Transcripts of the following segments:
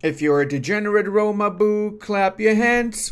If you're a degenerate Roma boo, clap your hands.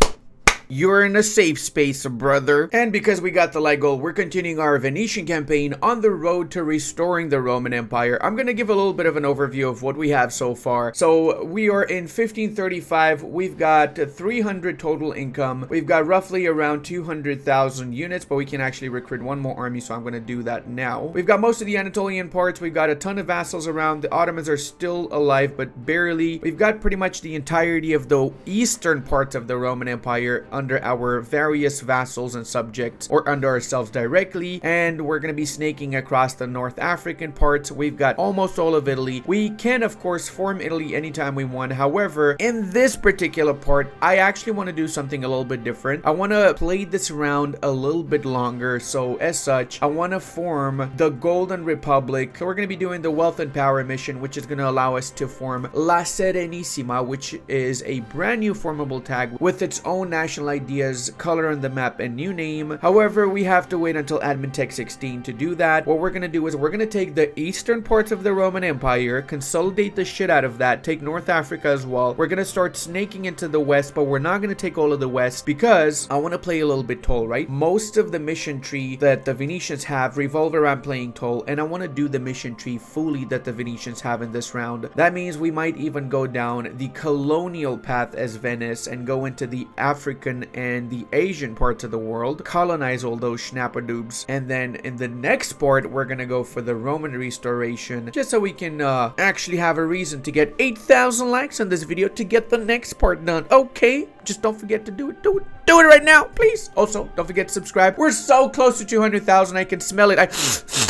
You're in a safe space, brother. And because we got the light goal, we're continuing our Venetian campaign on the road to restoring the Roman Empire. I'm going to give a little bit of an overview of what we have so far. So we are in 1535. We've got 300 total income. We've got roughly around 200,000 units, but we can actually recruit one more army, so I'm going to do that now. We've got most of the Anatolian parts. We've got a ton of vassals around. The Ottomans are still alive, but barely. We've got pretty much the entirety of the eastern parts of the Roman Empire under our various vassals and subjects, or under ourselves directly, and we're going to be snaking across the North African parts. We've got almost all of Italy. We can of course form Italy anytime we want. However, in this particular part, I actually want to do something a little bit different. I want to play this round a little bit longer, so as such, I want to form the Golden Republic. So we're going to be doing the Wealth and Power mission, which is going to allow us to form La Serenissima, which is a brand new formable tag with its own national ideas, color on the map, and new name. However, we have to wait until admin tech 16 to do that. What we're going to do is we're going to take the eastern parts of the Roman Empire, consolidate the shit out of that, take North Africa as well. We're going to start snaking into the west, but we're not going to take all of the west because I want to play a little bit toll, right? Most of the mission tree that the Venetians have revolve around playing toll, and I want to do the mission tree fully that the Venetians have in this round. That means we might even go down the colonial path as Venice and go into the African and the Asian parts of the world, colonize all those schnappadoobs, and then in the next part we're gonna go for the Roman restoration, just so we can actually have a reason to get 8,000 likes on this video to get the next part done. Okay, just don't forget to do it right now, please. Also, don't forget to subscribe. We're so close to 200,000. I can smell it.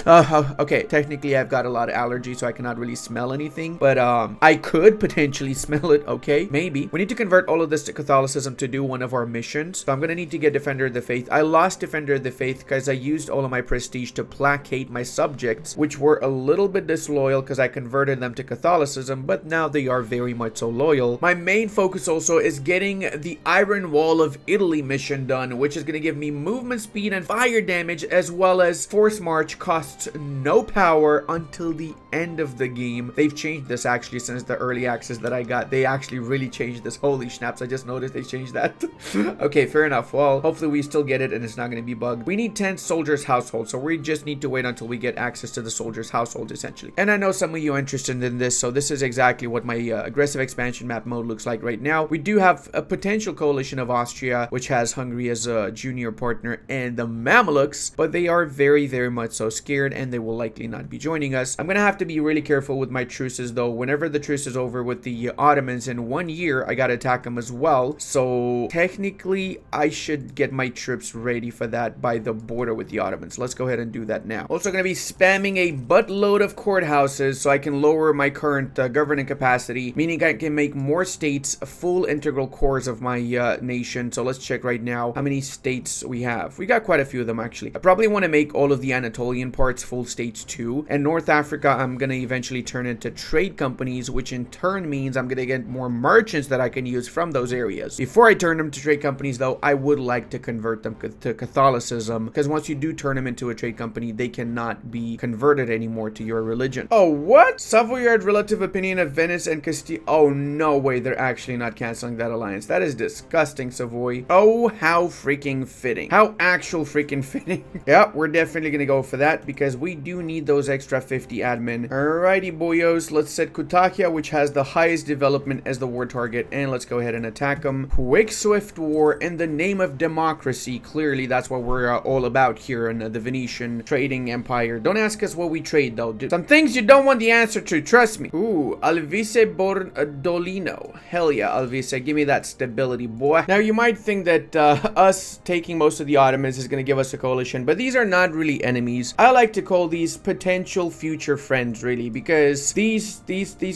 Okay, technically I've got a lot of allergies, so I cannot really smell anything, but I could potentially smell it. Okay, maybe. We need to convert all of this to Catholicism to do one of our missions, so I'm gonna need to get Defender of the Faith. I lost Defender of the Faith because I used all of my prestige to placate my subjects, which were a little bit disloyal because I converted them to Catholicism, but now they are very much so loyal. My main focus also is getting the Iron Wall of Italy mission done, which is going to give me movement speed and fire damage, as well as force march costs no power until the end of the game. They've changed this actually since the early access that I got. They actually really changed this. Holy snaps, I just noticed they changed that. Okay, fair enough. Well, hopefully we still get it and it's not going to be bugged. We need 10 soldiers household, so we just need to wait until we get access to the soldiers household essentially. And I know some of you are interested in this, so this is exactly what my aggressive expansion map mode looks like right now. We do have a potential coalition of Austria, which has Hungary as a junior partner, and the Mamelukes, but they are very, very much so scared and they will likely not be joining us. I'm gonna have to be really careful with my truces though. Whenever the truce is over with the Ottomans in 1 year, I gotta attack them as well, so technically I should get my troops ready for that by the border with the Ottomans. Let's go ahead and do that now. Also gonna be spamming a buttload of courthouses so I can lower my current governing capacity, meaning I can make more states full integral cores of my nation. So let's check right now how many states we have. We got quite a few of them actually. I probably want to make all of the Anatolian parts full states too, and North Africa I'm gonna eventually turn into trade companies, which in turn means I'm gonna get more merchants that I can use from those areas. Before I turn them to trade companies though, I would like to convert them to Catholicism, because once you do turn them into a trade company, they cannot be converted anymore to your religion. Oh, what? Savoyard relative opinion of Venice and Castile. Oh, no way, they're actually not canceling that alliance. That is disgusting, Savoy. Oh, how freaking fitting. How actual freaking fitting. Yeah, we're definitely gonna go for that because we do need those extra 50 admin. Alrighty, boyos. Let's set Kutakia, which has the highest development, as the war target, and let's go ahead and attack them. Quick, swift war in the name of democracy. Clearly, that's what we're all about here in the Venetian trading empire. Don't ask us what we trade, though. Some things you don't want the answer to, trust me. Ooh, Alvise Bordolino. Hell yeah, Alvise. Give me that stability, boy. Now, you might think that us taking most of the Ottomans is going to give us a coalition, but these are not really enemies. I like to call these potential future friends, really, because these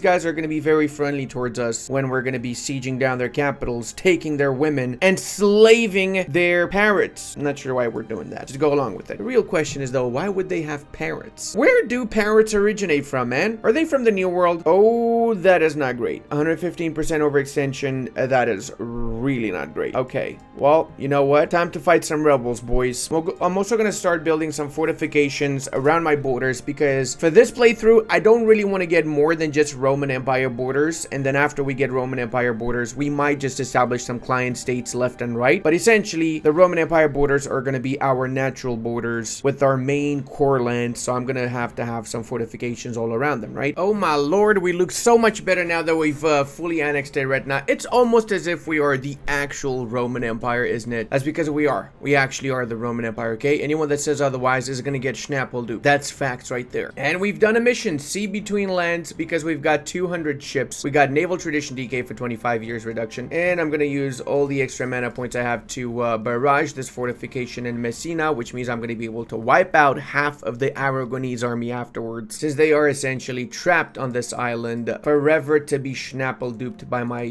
guys are going to be very friendly towards us when we're going to be sieging down their capitals, taking their women, and slaving their parrots. I'm not sure why we're doing that. Just go along with it. The real question is, though, why would they have parrots? Where do parrots originate from, man? Are they from the New World? Oh, that is not great. 115% overextension. That is really not great. Okay, well, you know what? Time to fight some rebels, boys. I'm also gonna start building some fortifications around my borders, because for this playthrough, I don't really want to get more than just Roman Empire borders, and then after we get Roman Empire borders, we might just establish some client states left and right. But essentially, the Roman Empire borders are going to be our natural borders with our main core land, so I'm going to have some fortifications all around them, right? Oh my lord, we look so much better now that we've fully annexed Eretna. It's almost as if we are the actual Roman Empire, isn't it? That's because we are. We actually are the Roman Empire, okay? Anyone that says otherwise is going to get schnappled. That's facts right there. And we've done a mission, sea between lands, because we've got 200 ships. We got naval tradition decay for 25 years reduction, and I'm going to use all the extra mana points I have to barrage this fortification in Messina, which means I'm going to be able to wipe out half of the Aragonese army afterwards, since they are essentially trapped on this island forever to be schnapple-duped by my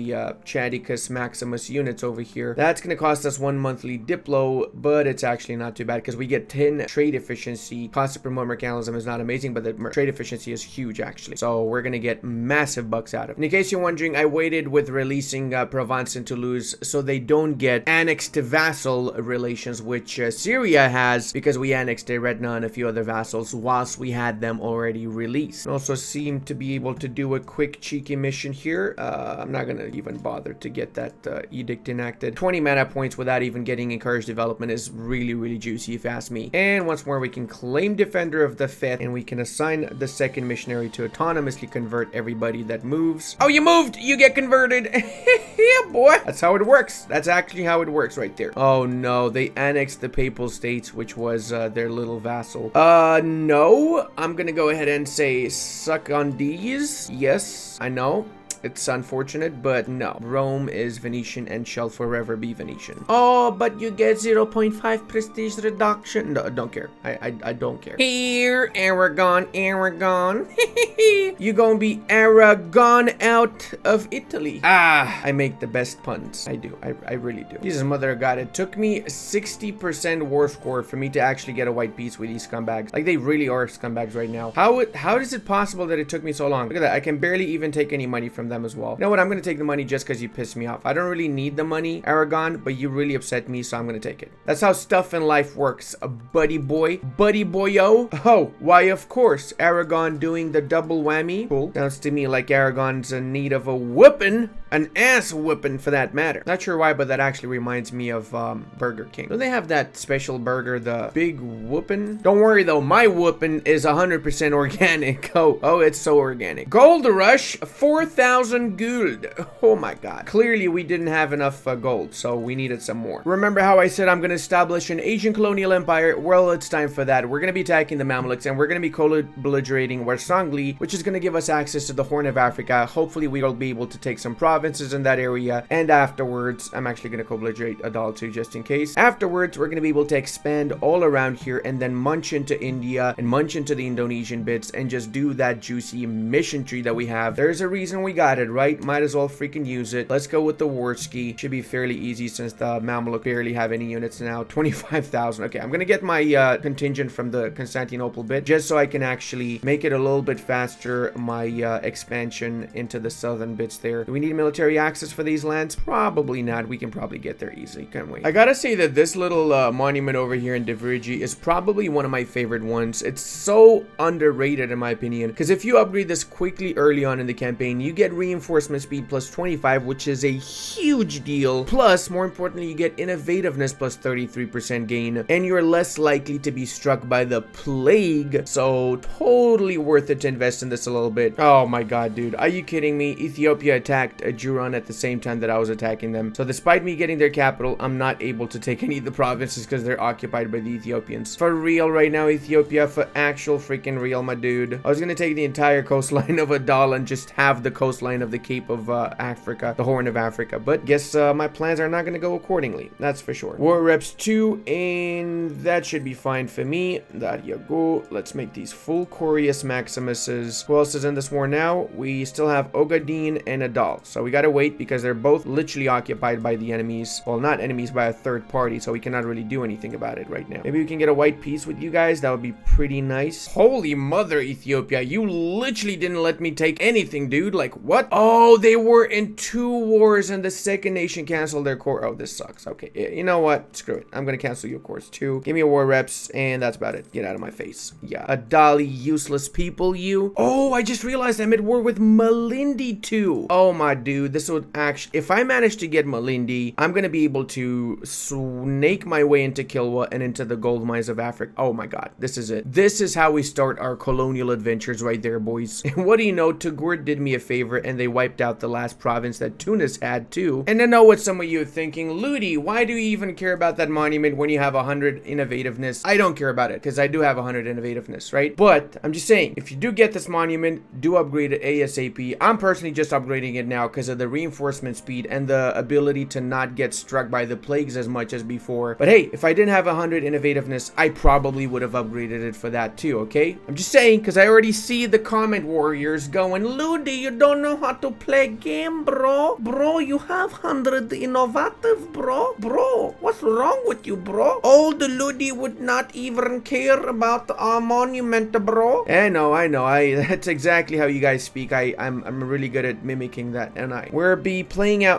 Chadicus Maximus units over here. That's going to cost us 1 monthly Diplo, but it's actually not too bad because we get 10 trade efficiency. Cost to promote mercantilism is not amazing, but the trade efficiency is huge actually. So we're going to get massive bucks out of it. In case you're wondering, I waited with releasing Provence and Toulouse so they don't get annexed to vassal relations, which Syria has, because we annexed Eretna and a few other vassals whilst we had them already released. Also seem to be able to do a quick cheeky mission here. I'm not going to even bother to get that edict enacted. 20 mana points without even getting encouraged development is really, really juicy if you ask me. And once more, we can claim Defender of the Fifth, and we can assign the second missionary to autonomously convert everybody that moves. Oh, you moved! You get converted! Yeah, boy! That's how it works. That's actually how it works right there. Oh no, they annexed the Papal States, which was their little vassal. No. I'm gonna go ahead and say suck on these. Yes, I know. It's unfortunate, but no. Rome is Venetian and shall forever be Venetian. Oh, but you get 0.5 prestige reduction. No, I don't care. I don't care. Here, Aragon. You gonna be Aragon out of Italy. Ah, I make the best puns. I do. I really do. Jesus, mother of God. It took me 60% war score for me to actually get a white piece with these scumbags. Like, they really are scumbags right now. How is it possible that it took me so long? Look at that. I can barely even take any money from them as well. You know what? I'm going to take the money just because you pissed me off. I don't really need the money, Aragon, but you really upset me, so I'm going to take it. That's how stuff in life works, buddy boyo. Oh, why, of course, Aragon doing the double whammy. Cool. Sounds to me like Aragon's in need of a whooping. An ass whooping for that matter. Not sure why, but that actually reminds me of Burger King. Don't they have that special burger, the big whooping? Don't worry though, my whooping is 100% organic. Oh, it's so organic. Gold rush, 4,000 gold. Oh my god. Clearly we didn't have enough gold, so we needed some more. Remember how I said I'm going to establish an Asian colonial empire? Well, it's time for that. We're going to be attacking the Mamluks, and we're going to be co-belligerating Warsangli, which is going to give us access to the Horn of Africa. Hopefully we will be able to take some provinces in that area, and afterwards, I'm actually going to co-belligerate Adal too, just in case. Afterwards, we're going to be able to expand all around here, and then munch into India, and munch into the Indonesian bits, and just do that juicy mission tree that we have. There's a reason we got it, right? Might as well freaking use it. Let's go with the war ski. Should be fairly easy since the Mamluk barely have any units now. 25,000. Okay, I'm going to get my contingent from the Constantinople bit, just so I can actually make it a little bit faster, my expansion into the southern bits there. Do we need military access for these lands? Probably not. We can probably get there easily, can't we? I gotta say that this little monument over here in Devrigi is probably one of my favorite ones. It's so underrated in my opinion, because if you upgrade this quickly early on in the campaign, you get reinforcement speed plus 25, which is a huge deal. Plus, more importantly, you get innovativeness plus 33% gain, and you're less likely to be struck by the plague. So totally worth it to invest in this a little bit. Oh my god, dude, are you kidding me? Ethiopia attacked Juran at the same time that I was attacking them. So despite me getting their capital, I'm not able to take any of the provinces because they're occupied by the Ethiopians. For real right now, Ethiopia, for actual freaking real, my dude. I was gonna take the entire coastline of Adal and just have the coastline of the Cape of Africa, the Horn of Africa, but guess my plans are not gonna go accordingly, that's for sure. War reps 2, and that should be fine for me. There you go. Let's make these full Corius Maximuses. Who else is in this war now? We still have Ogadine and Adal, so we gotta wait because they're both literally occupied by the enemies. Well, not enemies, by a third party, so we cannot really do anything about it right now. Maybe we can get a white peace with you guys. That would be pretty nice. Holy mother, Ethiopia, you literally didn't let me take anything, dude. Like, what? What? Oh, they were in 2 wars and the second nation canceled their course. Oh, this sucks. Okay, you know what? Screw it. I'm gonna cancel your course too. Give me a war reps, and that's about it. Get out of my face. Yeah, a dolly, useless people, you. Oh, I just realized I'm at war with Malindi too. Oh, my dude, this would actually, if I manage to get Malindi, I'm gonna be able to snake my way into Kilwa and into the gold mines of Africa. Oh my god, this is it. This is how we start our colonial adventures right there, boys. And what do you know? Tagore did me a favor and they wiped out the last province that Tunis had too. And I know what some of you are thinking, Ludi, why do you even care about that monument when you have 100 innovativeness? I don't care about it because I do have 100 innovativeness, right? But I'm just saying, if you do get this monument, do upgrade it ASAP. I'm personally just upgrading it now because of the reinforcement speed and the ability to not get struck by the plagues as much as before. But hey, if I didn't have 100 innovativeness, I probably would have upgraded it for that too, okay? I'm just saying because I already see the comment warriors going, Ludi, you don't know how to play game, bro. Bro, you have 100 innovative, bro. Bro, what's wrong with you, bro? Old Ludi would not even care about our monument, bro. I know. That's exactly how you guys speak. I'm really good at mimicking that, and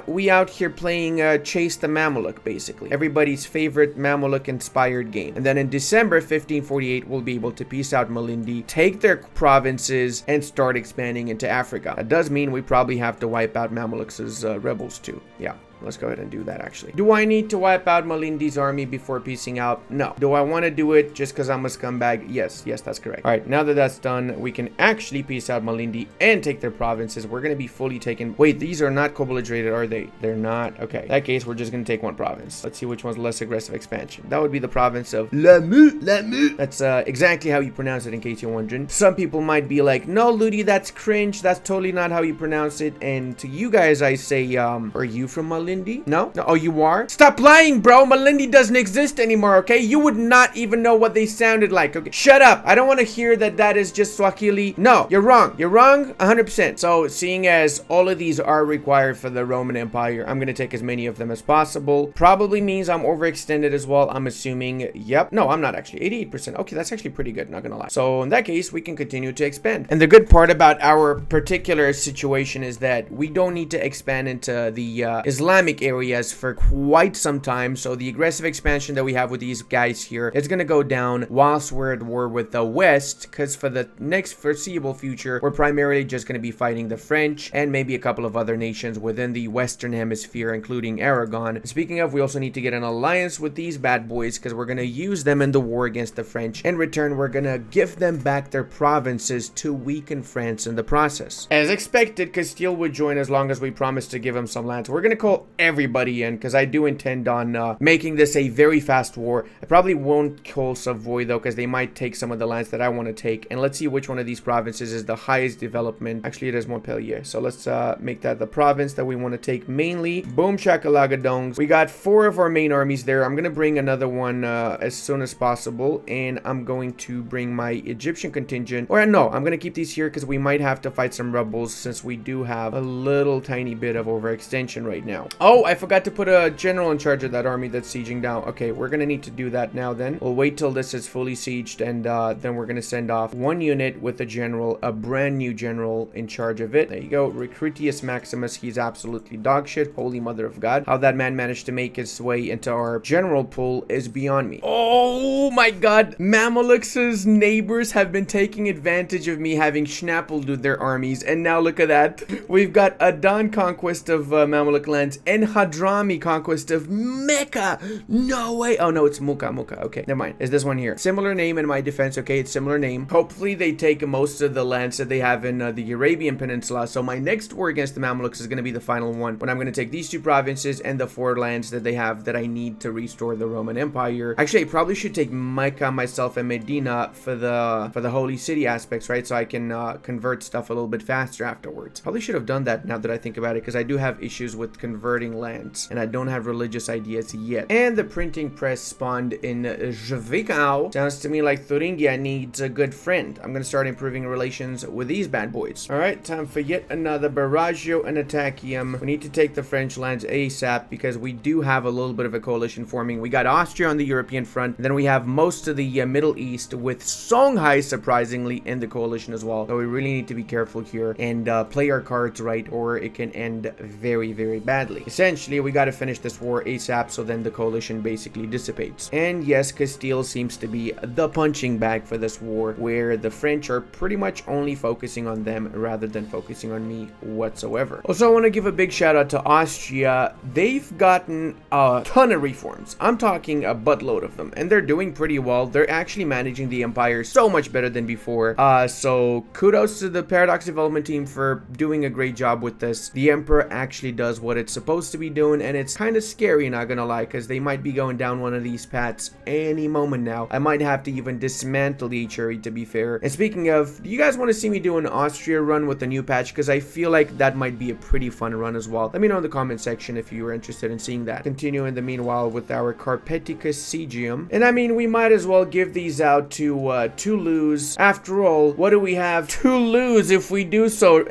we out here playing Chase the Mameluke, basically. Everybody's favorite Mameluke-inspired game. And then in December 1548, we'll be able to peace out Malindi, take their provinces, and start expanding into Africa. That does mean we probably have to wipe out Mamelukes' rebels too. Yeah. Let's go ahead and do that, actually. Do I need to wipe out Malindi's army before piecing out? No. Do I want to do it just because I'm a scumbag? Yes, that's correct. All right, now that that's done, we can actually piece out Malindi and take their provinces. We're going to be fully taken. Wait, these are not co-belligerate, are they? They're not. Okay. In that case, we're just going to take one province. Let's see which one's less aggressive expansion. That would be the province of Lamu. That's exactly how you pronounce it, in case you're wondering. Some people might be like, no, Ludi, that's cringe. That's totally not how you pronounce it. And to you guys, I say, are you from Malindi? No? Oh, you are? Stop lying, bro. Malindi doesn't exist anymore, okay? You would not even know what they sounded like, okay? Shut up. I don't want to hear that is just Swahili. No, you're wrong. You're wrong 100%. So, seeing as all of these are required for the Roman Empire, I'm going to take as many of them as possible. Probably means I'm overextended as well, I'm assuming. Yep. No, I'm not actually. 88%. Okay, that's actually pretty good, not going to lie. So, in that case, we can continue to expand. And the good part about our particular situation is that we don't need to expand into the Islamic areas for quite some time. So the aggressive expansion that we have with these guys here is going to go down whilst we're at war with the West, because for the next foreseeable future, we're primarily just going to be fighting the French and maybe a couple of other nations within the Western Hemisphere, including Aragon. Speaking of, we also need to get an alliance with these bad boys because we're going to use them in the war against the French. In return, we're going to give them back their provinces to weaken France in the process. As expected, Castile would join as long as we promise to give them some lands. We're going to call everybody in because I do intend on making this a very fast war. I probably won't call Savoy though because they might take some of the lands that I want to take. And let's see which one of these provinces is the highest development. Actually, it is Montpellier. So let's make that the province that we want to take mainly. Boom shakalaka dongs. We got 4 of our main armies there. I'm going to bring another one as soon as possible. And I'm going to bring my Egyptian contingent. Or no, I'm going to keep these here because we might have to fight some rebels since we do have a little tiny bit of overextension right now. Oh, I forgot to put a general in charge of that army that's sieging down. Okay, we're gonna need to do that now then. We'll wait till this is fully sieged and then we're gonna send off one unit with a general, a brand new general in charge of it. There you go, Recrutius Maximus. He's absolutely dog shit. Holy mother of God. How that man managed to make his way into our general pool is beyond me. Oh my God. Mamelukes' neighbors have been taking advantage of me having schnappeled their armies, and now look at that. We've got Adan conquest of Mameluke lands and Hadrami conquest of Mecca. No way. Oh no, it's Muka. Okay, never mind. Is this one here? Similar name in my defense. Okay, it's similar name. Hopefully they take most of the lands that they have in the Arabian Peninsula. So my next war against the Mamelukes is going to be the final one, when I'm going to take these 2 provinces and the 4 lands that they have that I need to restore the Roman Empire. Actually, I probably should take Mecca myself and Medina for the holy city aspects, right? So I can convert stuff a little bit faster afterwards. Probably should have done that now that I think about it, because I do have issues with converting converting lands, and I don't have religious ideas yet. And the printing press spawned in Zwickau. Sounds to me like Thuringia needs a good friend. I'm gonna start improving relations with these bad boys. All right, time for yet another Barragio and Attacium. We need to take the French lands ASAP because we do have a little bit of a coalition forming. We got Austria on the European front, and then we have most of the Middle East with Songhai surprisingly in the coalition as well. So we really need to be careful here and play our cards right, or it can end very, very badly. Essentially, we got to finish this war ASAP, so then the coalition basically dissipates. And yes, Castile seems to be the punching bag for this war, where the French are pretty much only focusing on them rather than focusing on me whatsoever. Also, I want to give a big shout out to Austria. They've gotten a ton of reforms. I'm talking a buttload of them, and they're doing pretty well. They're actually managing the empire so much better than before. So kudos to the Paradox development team for doing a great job with this. The emperor actually does what it's supposed to be doing, and it's kind of scary, not gonna lie, because they might be going down one of these paths any moment now. I might have to even dismantle the HRE, to be fair. And speaking of, do you guys want to see me do an Austria run with the new patch? Because I feel like that might be a pretty fun run as well. Let me know in the comment section if you are interested in seeing that. Continue in the meanwhile with our Carpetica Sigium. And I mean, we might as well give these out to Toulouse. After all, what do we have to lose if we do so?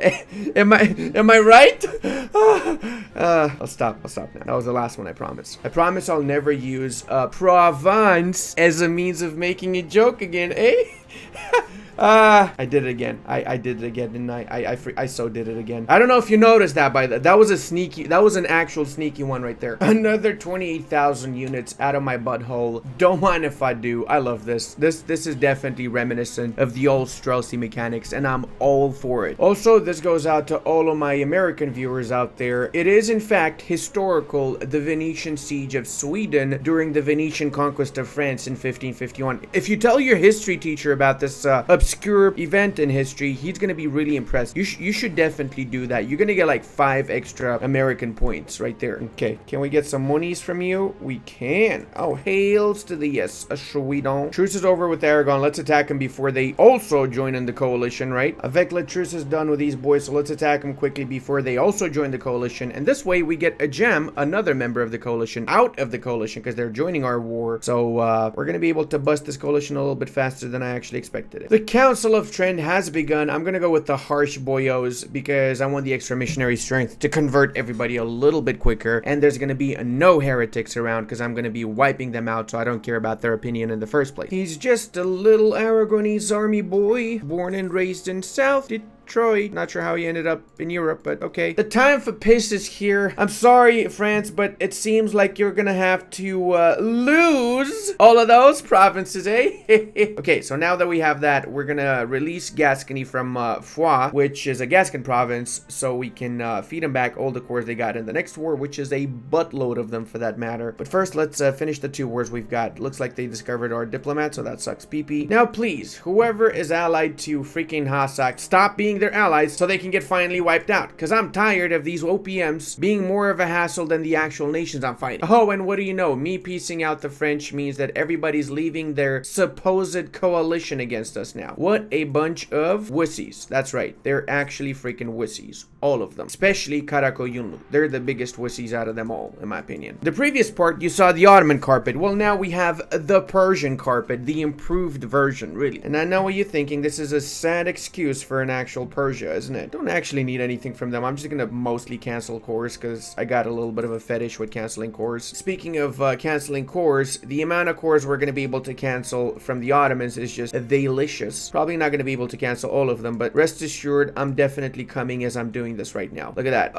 Am I right? I'll stop now. That was the last one, I promise. I promise I'll never use Provence as a means of making a joke again, eh? I did it again. I did it again, didn't I? I so did it again. I don't know if you noticed that that was an actual sneaky one right there. Another 28,000 units out of my butthole. Don't mind if I do. I love this. This is definitely reminiscent of the old Straussy mechanics, and I'm all for it. Also, this goes out to all of my American viewers out there. It is in fact historical, the Venetian siege of Sweden during the Venetian conquest of France in 1551. If you tell your history teacher about this obscure event in history, he's gonna be really impressed. You should definitely do that. You're gonna get like 5 extra American points right there. Okay, can we get some monies from you? We can. Oh, hails to the yes, Sweden. Truce is over with Aragon. Let's attack them before they also join in the coalition, right? Avec la truce is done with these boys, so let's attack them quickly before they also join the coalition. And this way we get a gem, another member of the coalition, out of the coalition because they're joining our war. So we're gonna be able to bust this coalition a little bit faster than I actually expected it. The Council of Trent has begun. I'm gonna go with the harsh boyos because I want the extra missionary strength to convert everybody a little bit quicker, and there's gonna be no heretics around because I'm gonna be wiping them out, so I don't care about their opinion in the first place. He's just a little Aragonese army boy, born and raised in South Troy. Not sure how he ended up in Europe, but okay. The time for piss is here. I'm sorry, France, but it seems like you're gonna have to lose all of those provinces, eh? Okay, so now that we have that, we're gonna release Gascony from Foix, which is a Gascon province, so we can feed them back all the cores they got in the next war, which is a buttload of them for that matter. But first, let's finish the 2 wars we've got. Looks like they discovered our diplomat, so that sucks pee-pee. Now, please, whoever is allied to freaking Cossacks, stop being their allies so they can get finally wiped out, because I'm tired of these OPMs being more of a hassle than the actual nations I'm fighting. Oh, and what do you know, me piecing out the French means that everybody's leaving their supposed coalition against us now. What a bunch of wussies. That's right, they're actually freaking wussies, all of them, especially Karakoyunlu. They're the biggest wussies out of them all, in my opinion. The previous part you saw the Ottoman carpet. Well, now we have the Persian carpet, the improved version, really. And I know what you're thinking, this is a sad excuse for an actual Persia, isn't it? Don't actually need anything from them. I'm just gonna mostly cancel cores because I got a little bit of a fetish with canceling cores. Speaking of canceling cores, the amount of cores we're gonna be able to cancel from the Ottomans is just delicious. Probably not gonna be able to cancel all of them, but rest assured, I'm definitely coming as I'm doing this right now. Look at that.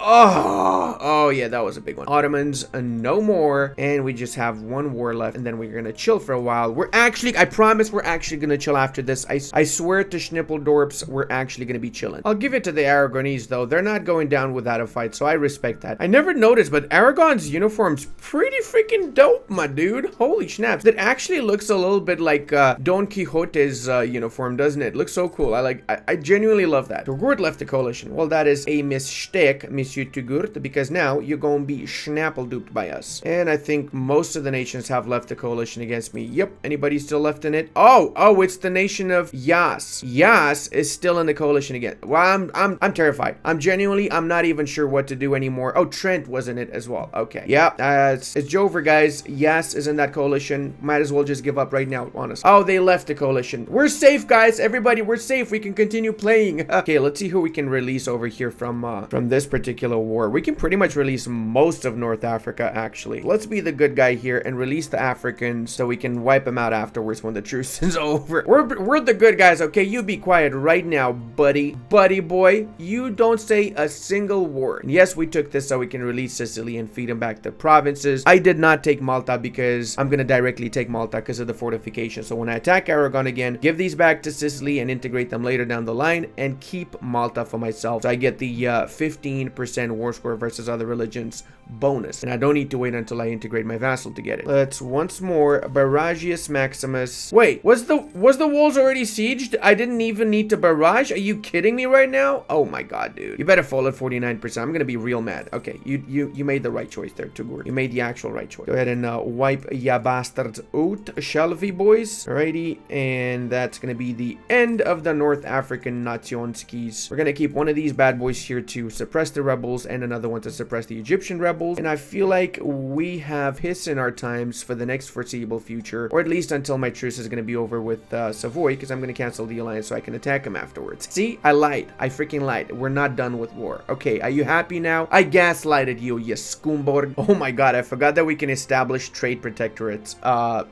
Oh yeah, that was a big one. Ottomans, no more, and we just have 1 war left, and then we're gonna chill for a while. I promise we're actually gonna chill after this. I swear to Schnippeldorps, we're actually gonna be chilling. I'll give it to the Aragonese though. They're not going down without a fight, so I respect that. I never noticed, but Aragon's uniform's pretty freaking dope, my dude. Holy snaps. That actually looks a little bit like Don Quixote's uniform, doesn't it? Looks so cool. I genuinely love that. The word left the coalition. Well, that is a mistake, Monsieur Monsieur Tugurt, because now you're gonna be schnapple-duped by us. And I think most of the nations have left the coalition against me. Yep, anybody still left in it? Oh, it's the nation of Yas. Yas is still in the coalition again. Well, I'm terrified. I'm not even sure what to do anymore. Oh, Trent was in it as well. Okay. Yeah, it's Jover, guys. Yas is in that coalition. Might as well just give up right now, honestly. Oh, they left the coalition. We're safe, guys. Everybody, we're safe. We can continue playing. Okay, let's see who we can release over here from this particular war. We can pretty much release most of North Africa, actually. Let's be the good guy here and release the Africans so we can wipe them out afterwards when the truce is over. We're the good guys, okay? You be quiet right now, buddy. Buddy boy, you don't say a single word. And yes, we took this so we can release Sicily and feed them back the provinces. I did not take Malta because I'm gonna directly take Malta because of the fortification. So when I attack Aragon again, give these back to Sicily and integrate them later down the line and keep Malta for myself. So I get the 15% war score versus other religions bonus. And I don't need to wait until I integrate my vassal to get it. Let's once more Barragius Maximus. Wait, was the walls already sieged? I didn't even need to barrage? Are you kidding me right now? Oh my god, dude. You better fall at 49%. I'm gonna be real mad. Okay, you made the right choice there, Tugur. You made the actual right choice. Go ahead and wipe ya bastards out, shall we, boys? Alrighty, and that's gonna be the end of the North African Nationskis. We're gonna keep one of these bad boys here to suppress the rebels and another one to suppress the Egyptian rebels. And I feel like we have Hiss in our times for the next foreseeable future, or at least until my truce is gonna be over with Savoy, because I'm gonna cancel the alliance so I can attack him afterwards. See, I lied. I freaking lied. We're not done with war. Okay, are you happy now? I gaslighted you, you scoomborg. Oh my god, I forgot that we can establish trade protectorates.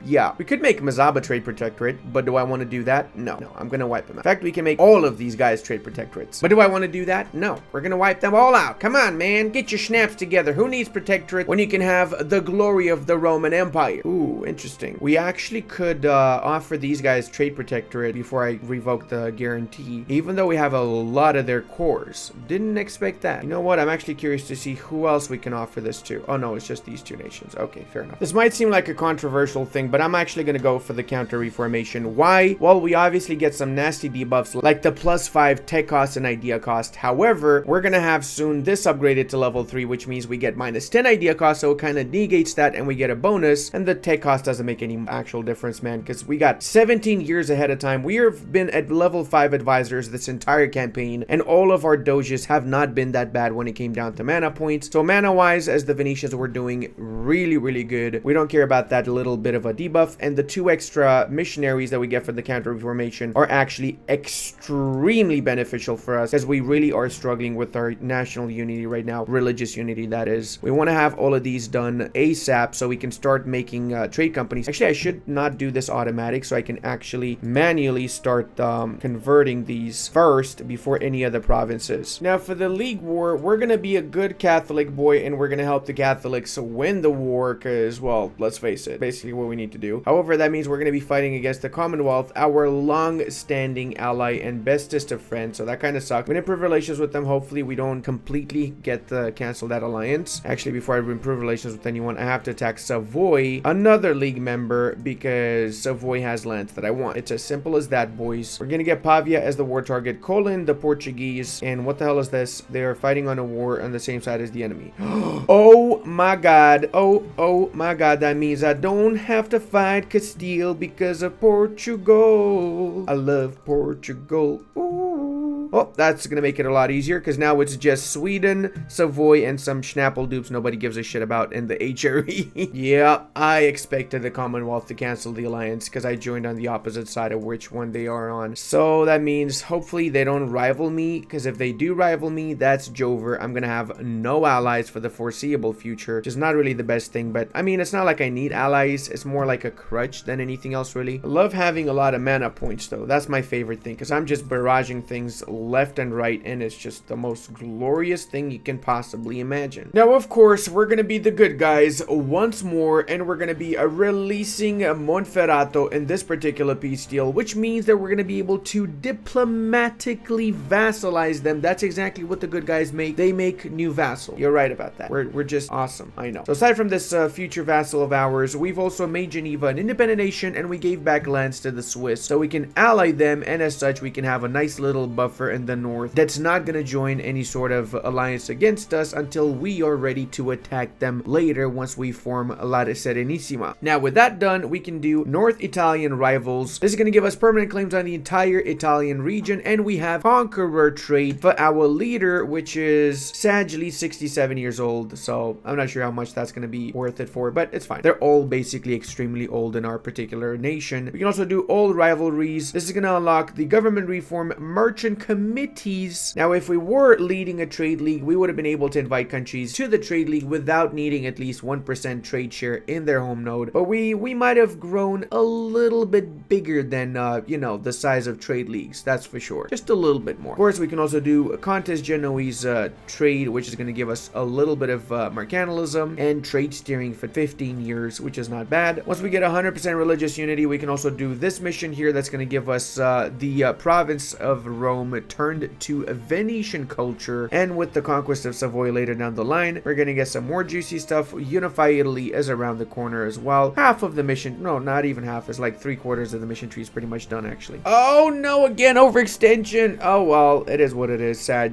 Yeah, we could make Mazaba trade protectorate, but do I want to do that? No, I'm gonna wipe them out. In fact, we can make all of these guys trade protectorates. But do I want to do that? No, we're gonna wipe them all out. Come on, man, get your schnaps together. Who needs protectorate when you can have the glory of the Roman Empire? Ooh, interesting. We actually could offer these guys trade protectorate before I revoke the guarantee, even though we have a lot of their cores. Didn't expect that. You know what? I'm actually curious to see who else we can offer this to. Oh no, it's just these two nations. Okay, fair enough. This might seem like a controversial thing, but I'm actually going to go for the counter reformation. Why? Well, we obviously get some nasty debuffs like the +5 tech cost and idea cost. However, we're going to have soon this upgraded to level 3, which means we get -10 idea cost, so it kind of negates that and we get a bonus, and the tech cost doesn't make any actual difference, man, because we got 17 years ahead of time. We have been at level 5 advisors this entire campaign, and all of our doges have not been that bad when it came down to mana points. So mana wise, as the Venetians were doing really good. We don't care about that little bit of a debuff, and the 2 extra missionaries that we get for the counter reformation are actually extremely beneficial for us, as we really are struggling with our national unity right now, religious unity that is. We want to have all of these done ASAP so we can start making trade companies. Actually, I should not do this automatic, so I can actually manually start converting these first before any other provinces. Now for the League War, we're gonna be a good Catholic boy and we're gonna help the Catholics win the war, because, well, let's face it, basically what we need to do. However, that means we're gonna be fighting against the Commonwealth, our long-standing ally and bestest of friends, so that kind of sucks. We didn't improve relations with them. Hopefully we don't completely get cancel that alliance. Actually, before I improve relations with anyone, I have to attack Savoy, another League member, because Savoy has lands that I want. It's as simple as that, boys. We're gonna get Pavia as the war target, Colin the Portuguese, and what the hell is this? They are fighting on a war on the same side as the enemy. Oh my god. Oh my god, that means I don't have to fight Castile because of Portugal. I love Portugal. Ooh. Oh, that's gonna make it a lot easier, because now it's just Sweden, Savoy, and some Schnapple dupes nobody gives a shit about in the HRE. Yeah, I expected the Commonwealth to cancel the alliance because I joined on the opposite side of which one they are on. So that means hopefully they don't rival me, because if they do rival me, that's Jover. I'm gonna have no allies for the foreseeable future, which is not really the best thing, but I mean, it's not like I need allies. It's more like a crutch than anything else, really. I love having a lot of mana points, though. That's my favorite thing, because I'm just barraging things left and right, and it's just the most glorious thing you can possibly imagine. Now, of course, we're gonna be the good guys once more, and we're gonna be releasing Monferrato in this particular peace deal, which means that we're gonna be able to diplomatically vassalize them. That's exactly what the good guys make. They make new vassal. You're right about that. We're just awesome. I know. So aside from this future vassal of ours, we've also made Geneva an independent nation, and we gave back lands to the Swiss, so we can ally them, and as such, we can have a nice little buffer over in the north that's not gonna join any sort of alliance against us until we are ready to attack them later once we form La Serenissima. Now with that done, we can do North Italian rivals. This is gonna give us permanent claims on the entire Italian region, and we have conqueror trade for our leader, which is sagely 67 years old, so I'm not sure how much that's gonna be worth it for, but it's fine. They're all basically extremely old in our particular nation. We can also do old rivalries. This is gonna unlock the government reform merchant committees. Now if we were leading a trade league, we would have been able to invite countries to the trade league without needing at least 1% trade share in their home node, but we might have grown a little bit bigger than you know, the size of trade leagues, that's for sure, just a little bit more. Of course, we can also do a Contes Genoese trade, which is going to give us a little bit of mercantilism and trade steering for 15 years, which is not bad. Once we get 100% religious unity, we can also do this mission here that's going to give us the province of Rome turned to a Venetian culture, and with the conquest of Savoy later down the line, we're going to get some more juicy stuff. Unify Italy is around the corner as well. Half of the mission, no, not even half, it's like 3/4 of the mission tree is pretty much done actually. Oh no, again, overextension. Oh well, it is what it is, Sag.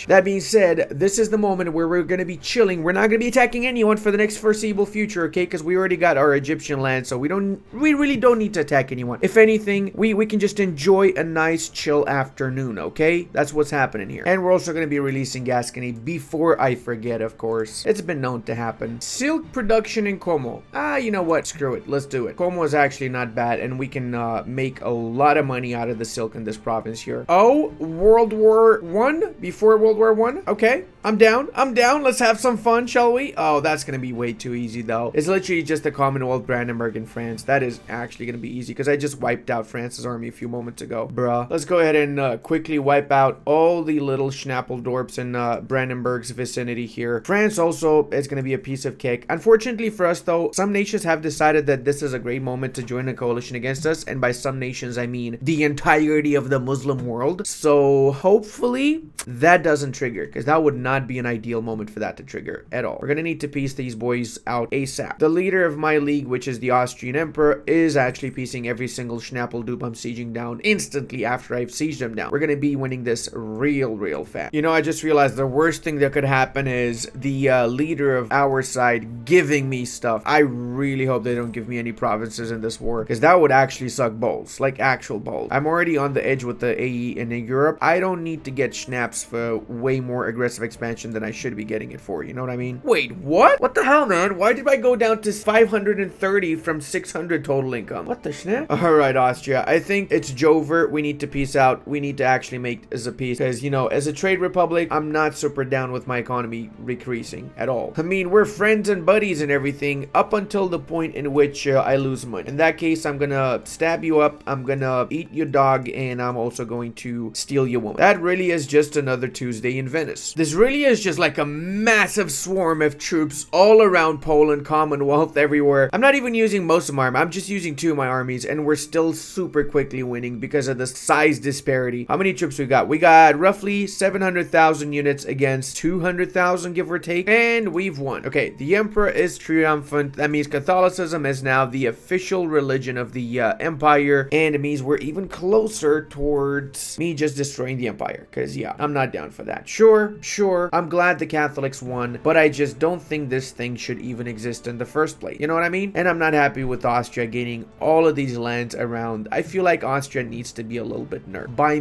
That being said, this is the moment where we're going to be chilling. We're not going to be attacking anyone for the next foreseeable future, okay? Because we already got our Egyptian land, so we really don't need to attack anyone. If anything, we can just enjoy a nice chill afternoon, okay? That's what's happening here. And we're also going to be releasing Gascony before I forget, of course. It's been known to happen. Silk production in Como. You know what? Screw it. Let's do it. Como is actually not bad, and we can make a lot of money out of the silk in this province here. Oh, World War I? Before World War I? Okay, I'm down. Let's have some fun, shall we? Oh, that's gonna be way too easy though. It's literally just the Commonwealth, Brandenburg, and France. That is actually gonna be easy because I just wiped out France's army a few moments ago. Bruh. Let's go ahead and quickly wipe out all the little Schnappeldorps in Brandenburg's vicinity here. France also is gonna be a piece of cake. Unfortunately for us though, some nations have decided that this is a great moment to join a coalition against us, and by some nations I mean the entirety of the Muslim world. So hopefully that doesn't trigger, because that would not be an ideal moment for that to trigger at all. We're gonna need to piece these boys out ASAP. The leader of my league, which is the Austrian Emperor, is actually piecing every single Schnappeldub I'm sieging down instantly after I've sieged them down. We're gonna be winning this real fast. You know, I just realized the worst thing that could happen is the leader of our side giving me stuff. I really hope they don't give me any provinces in this war, because that would actually suck balls, like actual balls. I'm already on the edge with the AE in Europe. I don't need to get schnaps for way more aggressive expansion than I should be getting it for, you know what I mean? Wait, what? What the hell, man? Why did I go down to 530 from 600 total income? What the snap? Alright, Austria, I think it's Jover. We need to peace out. We need to actually make as a peace, because, you know, as a trade republic, I'm not super down with my economy decreasing at all. I mean, we're friends and buddies and everything up until the point in which I lose money. In that case, I'm gonna stab you up, I'm gonna eat your dog, and I'm also going to steal your woman. That really is just another Tuesday in Venice. This really is just like a massive swarm of troops all around Poland, Commonwealth, everywhere. I'm not even using most of my army. I'm just using 2 of my armies, and we're still super quickly winning because of the size disparity. How many troops we got? We got roughly 700,000 units against 200,000, give or take, and we've won. Okay, the Emperor is triumphant. That means Catholicism is now the official religion of the Empire, and it means we're even closer towards me just destroying the Empire, because yeah, I'm not down for that. Sure, I'm glad the Catholics won, but I just don't think this thing should even exist in the first place. You know what I mean? And I'm not happy with Austria gaining all of these lands around. I feel like Austria needs to be a little bit nerfed by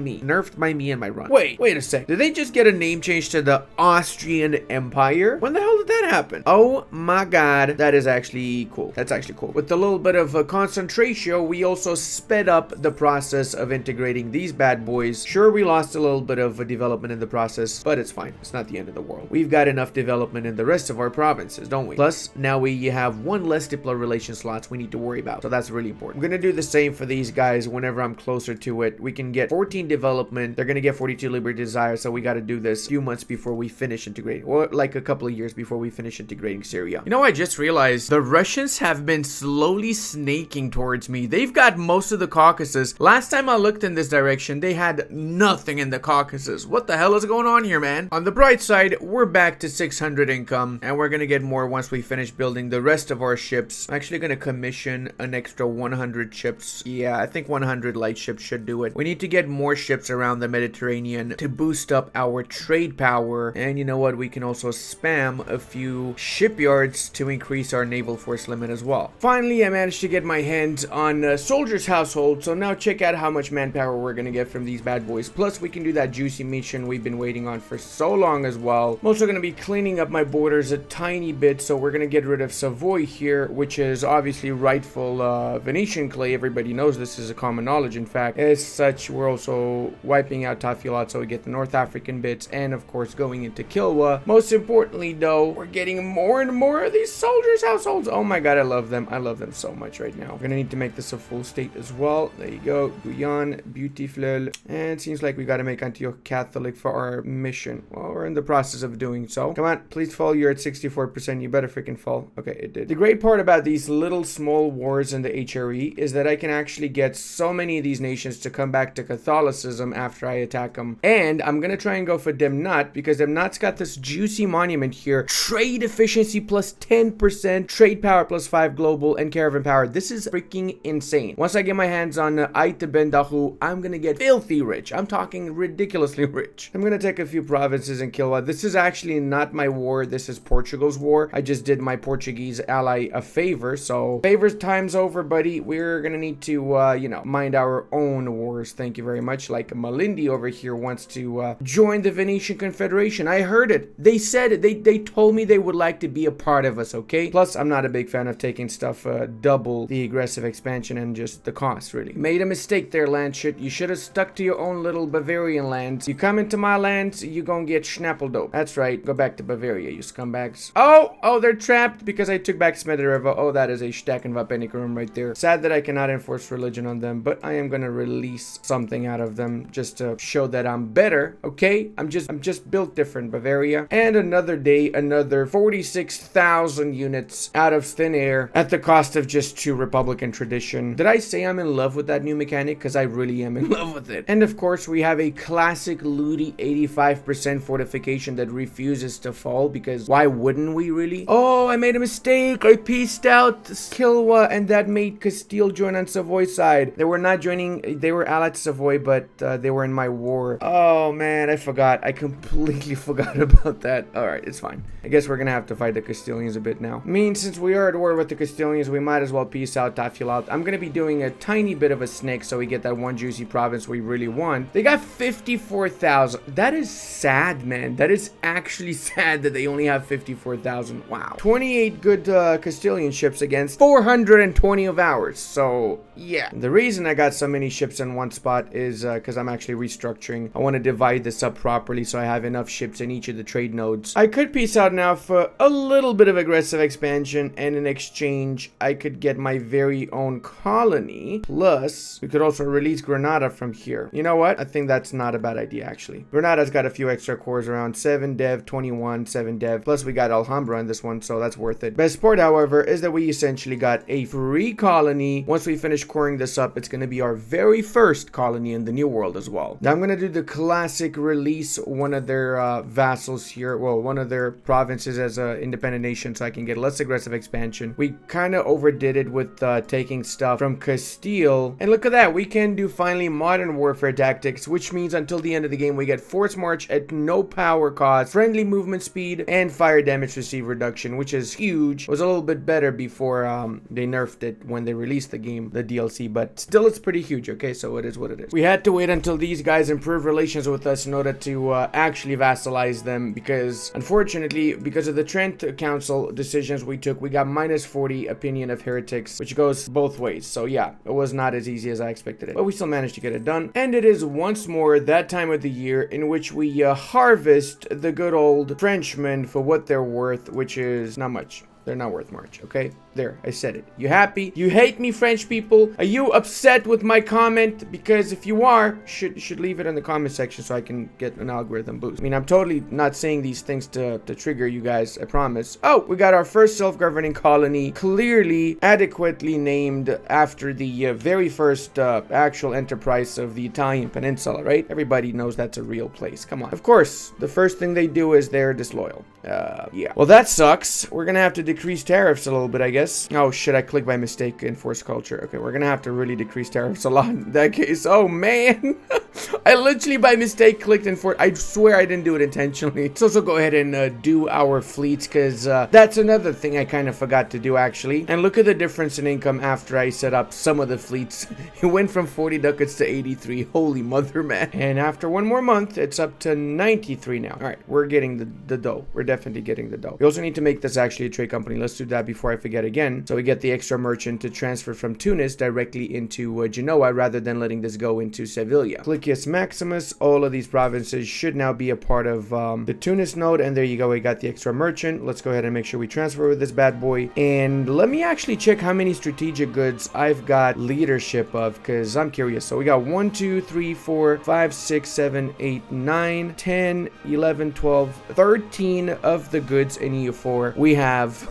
me and my run. Wait a sec. Did they just get a name change to the Austrian Empire? When the hell did that happen? Oh my god, that is actually cool. That's actually cool. With a little bit of a concentration, we also sped up the process of integrating these bad boys. Sure, we lost a little bit of a development in the process, but it's fine. It's not the end of the world. We've got enough development in the rest of our provinces, don't we? Plus, now we have 1 less diplo relation slots we need to worry about, so that's really important. I'm gonna do the same for these guys whenever I'm closer to it. We can get 14 development. They're gonna get 42 liberty desire, so we got to do this a few months before we finish integrating, or like a couple of years before we finish integrating Syria. You know, I just realized the Russians have been slowly snaking towards me. They've got most of the Caucasus. Last time I looked in this direction, they had nothing in the Caucasus. What the hell is going on here, man? On the bright bright side, we're back to 600 income, and we're gonna get more once we finish building the rest of our ships. I'm actually gonna commission an extra 100 ships. Yeah, I think 100 light ships should do it. We need to get more ships around the Mediterranean to boost up our trade power, and you know what, we can also spam a few shipyards to increase our naval force limit as well. Finally, I managed to get my hands on Soldier's Household, so now check out how much manpower we're gonna get from these bad boys. Plus, we can do that juicy mission we've been waiting on for so long as well. I'm also gonna be cleaning up my borders a tiny bit, so we're gonna get rid of Savoy here, which is obviously rightful Venetian clay. Everybody knows this is a common knowledge, in fact. As such, we're also wiping out Tafilat, so we get the North African bits, and of course going into Kilwa. Most importantly though, we're getting more and more of these Soldiers' Households. Oh my god, I love them. I love them so much right now. We're gonna need to make this a full state as well. There you go. Guyane, beautiful. And it seems like we gotta make Antioch Catholic for our mission. Well, we're in the process of doing so. Come on, please fall. You're at 64%. You better freaking fall. Okay, it did. The great part about these little small wars in the HRE is that I can actually get so many of these nations to come back to Catholicism after I attack them. And I'm gonna try and go for Demnat, because Demnat's got this juicy monument here. Trade efficiency plus 10%, trade power plus 5 global, and caravan power. This is freaking insane. Once I get my hands on Aite Ben Dahu, I'm gonna get filthy rich. I'm talking ridiculously rich. I'm gonna take a few provinces in Kilwa. This is actually not my war. This is Portugal's war. I just did my Portuguese ally a favor. So favors time's over, buddy. We're gonna need to, you know, mind our own wars. Thank you very much. Like Malindi over here wants to join the Venetian Confederation. I heard it. They said it. They told me they would like to be a part of us, okay? Plus, I'm not a big fan of taking stuff double the aggressive expansion and just the cost, really. Made a mistake there, land shit. You should have stuck to your own little Bavarian lands. You come into my lands, you gonna get schnappeldope. That's right. Go back to Bavaria, you scumbags. Oh, they're trapped because I took back Smederevo. Oh, that is a Stecken Vapenicum right there. Sad that I cannot enforce religion on them, but I am gonna release something out of them just to show that I'm better, okay? I'm just built different, Bavaria. And another day, another 46,000 units out of thin air at the cost of just 2 Republican tradition. Did I say I'm in love with that new mechanic? Because I really am in love with it. And of course, we have a classic Ludi 85% fortification that refuses to fall, because why wouldn't we really? Oh, I made a mistake. I pieced out Kilwa, and that made Castile join on Savoy's side. They were not joining, they were allied to Savoy, but they were in my war. Oh man, I forgot. I completely forgot about that. Alright, it's fine. I guess we're gonna have to fight the Castilians a bit now. I mean, since we are at war with the Castilians, we might as well peace out Tafilat. I'm gonna be doing a tiny bit of a snake so we get that one juicy province we really want. They got 54,000. That is sad, man. That is actually sad that they only have 54,000. Wow. 28 good Castilian ships against 420 of ours. So, yeah. The reason I got so many ships in one spot is because I'm actually restructuring. I want to divide this up properly so I have enough ships in each of the trade nodes. I could peace out now for a little bit of aggressive expansion, and in exchange, I could get my very own colony. Plus, we could also release Granada from here. You know what? I think that's not a bad idea, actually. Granada's got a few extra cores around 7 dev, 21, 7 dev. Plus, we got Alhambra in this one, so that's worth it. Best part, however, is that we essentially got a free colony. Once we finish coring this up, it's going to be our very first colony in the New World as well. Now, I'm going to do the classic release one of their vassals here. Well, one of their provinces as an independent nation so I can get less aggressive expansion. We kind of overdid it with taking stuff from Castile. And look at that. We can do finally modern warfare tactics, which means until the end of the game, we get force march at no power cost, friendly movement speed, and fire damage received reduction, which is huge. It was a little bit better before they nerfed it when they released the game, the DLC, but still it's pretty huge, okay? So it is what it is. We had to wait until these guys improve relations with us in order to actually vassalize them, because unfortunately, because of the Trent Council decisions we took, we got minus 40 opinion of heretics, which goes both ways. So yeah, it was not as easy as I expected it, but we still managed to get it done. And it is once more that time of the year in which we harvest the good old Frenchmen for what they're worth, which is not much. They're not worth much, okay? There, I said it. You happy? You hate me, French people? Are you upset with my comment? Because if you are, should leave it in the comment section so I can get an algorithm boost. I mean, I'm totally not saying these things to trigger you guys, I promise. Oh, we got our first self-governing colony, clearly adequately named after the very first actual enterprise of the Italian peninsula, right? Everybody knows that's a real place. Come on. Of course, the first thing they do is they're disloyal. Yeah. Well, that sucks. We're gonna have to decrease tariffs a little bit, I guess. Oh, shit, I clicked by mistake, enforce culture. Okay, we're gonna have to really decrease tariffs a lot in that case. Oh, man. I literally by mistake clicked enforce. I swear I didn't do it intentionally. Let's also go ahead and do our fleets, because that's another thing I kind of forgot to do, actually. And look at the difference in income after I set up some of the fleets. It went from 40 ducats to 83. Holy mother, man. And after one more month, it's up to 93 now. All right, we're getting the dough. We're definitely getting the dough. We also need to make this actually a trade company. Let's do that before I forget again. So we get the extra merchant to transfer from Tunis directly into Genoa rather than letting this go into Sevilla. Clicius Maximus, all of these provinces should now be a part of the Tunis node. And there you go. We got the extra merchant. Let's go ahead and make sure we transfer with this bad boy. And let me actually check how many strategic goods I've got leadership of, because I'm curious. So we got 1, 2, 3, 4, 5, 6, 7, 8, 9, 10, 11, 12, 13 of the goods in EU4 we have.